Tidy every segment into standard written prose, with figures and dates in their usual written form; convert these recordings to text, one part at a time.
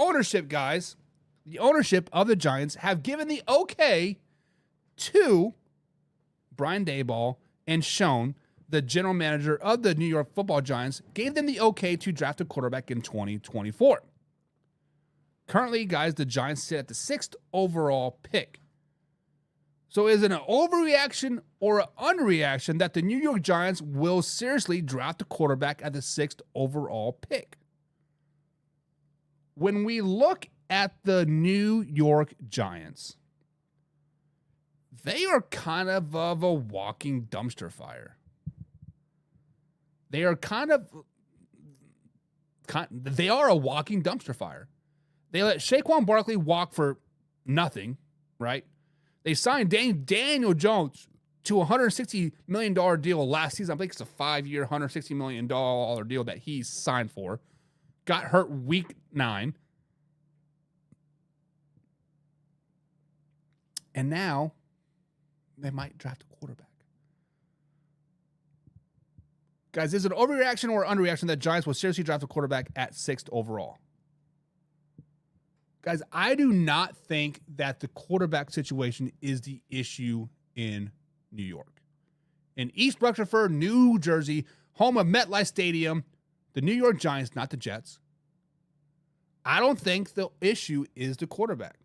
ownership, guys, the ownership of the Giants have given the okay to Brian Daboll and Schoen, the general manager of the New York Football Giants, gave them the okay to draft a quarterback in 2024. Currently, guys, the Giants sit at the 6th overall pick. So is it an overreaction or an underreaction that the New York Giants will seriously draft a quarterback at the 6th overall pick? When we look at the New York Giants, they are kind of a walking dumpster fire. They are they are a walking dumpster fire. They let Saquon Barkley walk for nothing, right? They signed Daniel Jones to a $160 million deal last season. I think it's a 5-year, $160 million deal that he signed for. Got hurt week 9. And now they might draft a quarterback. Guys, is it an overreaction or underreaction that Giants will seriously draft a quarterback at 6th overall? Guys, I do not think that the quarterback situation is the issue in New York. In East Rutherford, New Jersey, home of MetLife Stadium, the New York Giants, not the Jets. I don't think the issue is the quarterback.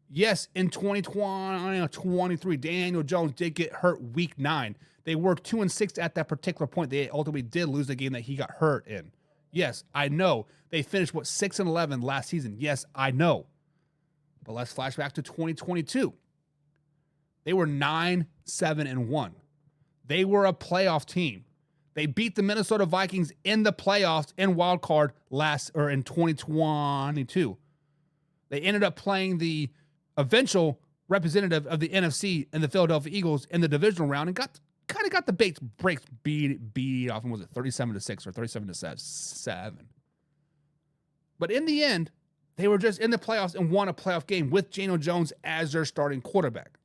Yes, in 2023, Daniel Jones did get hurt week 9. They were 2-6 at that particular point. They ultimately did lose the game that he got hurt in. Yes, I know. They finished, 6-11 last season. Yes, I know. But let's flash back to 2022. They were 9-7-1. They were a playoff team. They beat the Minnesota Vikings in the playoffs in wild card in 2022. They ended up playing the eventual representative of the NFC and the Philadelphia Eagles in the divisional round and got the brakes beat off, and was it 37-6 or 37-7? But in the end, they were just in the playoffs and won a playoff game with Daniel Jones as their starting quarterback.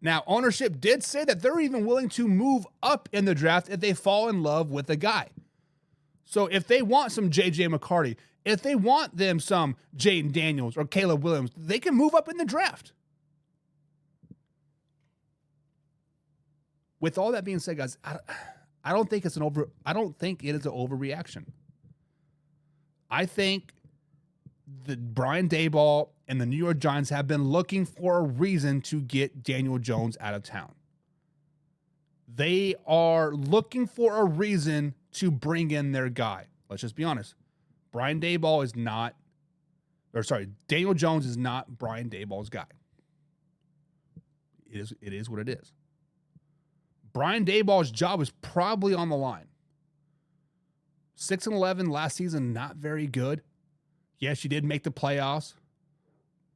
Now, ownership did say that they're even willing to move up in the draft if they fall in love with a guy. So if they want some J.J. McCarty, if they want them some Jaden Daniels or Caleb Williams, they can move up in the draft. With all that being said, guys, I don't think it is an overreaction. I think that Brian Daboll and the New York Giants have been looking for a reason to get Daniel Jones out of town. They are looking for a reason to bring in their guy. Let's just be honest. Daniel Jones is not Brian Daboll's guy. It is what it is. Brian Daboll's job is probably on the line. 6-11 last season, not very good. Yes, you did make the playoffs,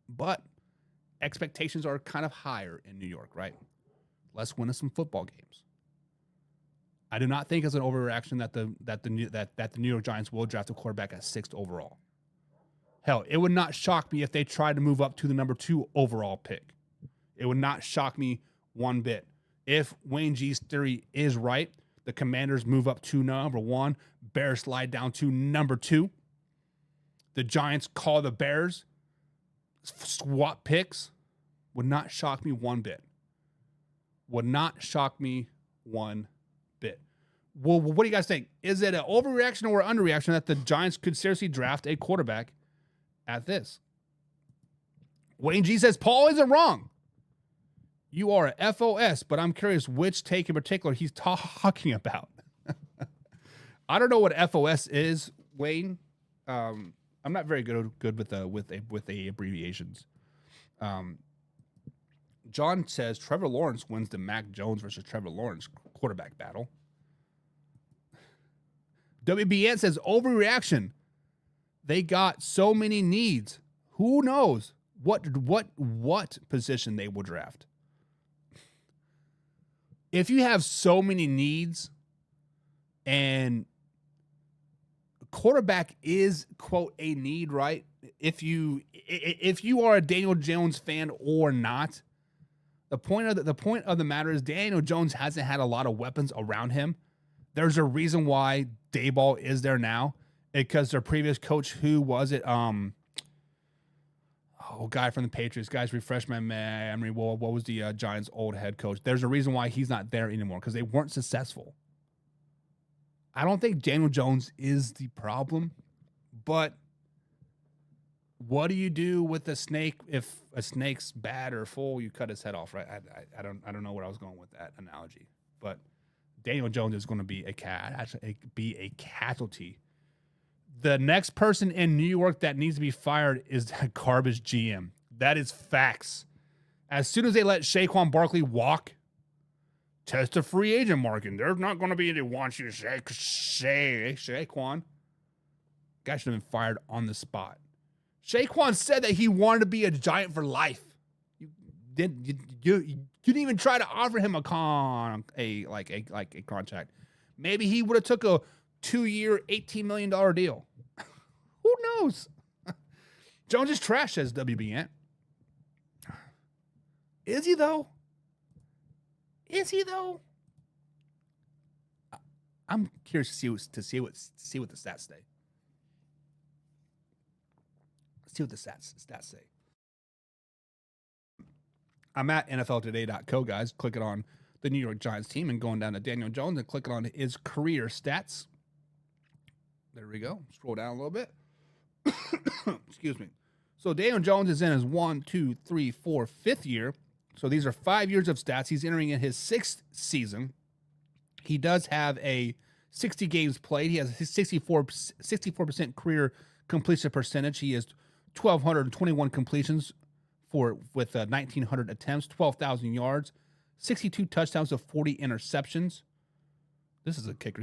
but expectations are kind of higher in New York, right? Let's win some football games. I do not think it's an overreaction that the New York Giants will draft a quarterback at 6th overall. Hell, it would not shock me if they tried to move up to the number 2 overall pick. It would not shock me one bit. If Wayne G's theory is right, the Commanders move up to number 1, Bears slide down to number 2. The Giants call the Bears, swap picks. Would not shock me one bit. Would not shock me one bit. Well, what do you guys think? Is it an overreaction or underreaction that the Giants could seriously draft a quarterback at this? Wayne G says, Paul isn't wrong. You are a FOS, but I'm curious which take in particular he's talking about. I don't know what FOS is, Wayne. I'm not very good with the abbreviations. John says Trevor Lawrence wins the Mac Jones versus Trevor Lawrence quarterback battle. WBN says overreaction. They got so many needs. Who knows what position they will draft? If you have so many needs and quarterback is, quote, a need, right? If you are a Daniel Jones fan or not, the point of the matter is Daniel Jones hasn't had a lot of weapons around him. There's a reason why Daboll is there now. because their previous coach, who was it? Guy from the Patriots. Guys, refresh my memory. Well, what was the Giants' old head coach? There's a reason why he's not there anymore, because they weren't successful. I don't think Daniel Jones is the problem, but what do you do with a snake if a snake's bad or full? You cut his head off, right? I don't know where I was going with that analogy, but Daniel Jones is going to be a casualty. The next person in New York that needs to be fired is that garbage GM. That is facts. As soon as they let Saquon Barkley walk, test the free agent market. There's not going to be any wants you to say Saquon. Guy should have been fired on the spot. Saquon said that he wanted to be a Giant for life. You didn't even try to offer him a contract. Maybe he would have took a 2-year, $18 million deal. Who knows? Jones is trash, says WB Ant. Is he though? I'm curious to see what the stats say. See what the stats say. I'm at NFLtoday.co, guys. Clicking on the New York Giants team and going down to Daniel Jones and clicking on his career stats. There we go. Scroll down a little bit. Excuse me. So Daniel Jones is in his 5th year. So these are 5 years of stats. He's entering in his 6th season. He does have a 60 games played. He has a 64% career completion percentage. He has 1,221 completions with 1,900 attempts, 12,000 yards, 62 touchdowns to 40 interceptions. This is a kicker.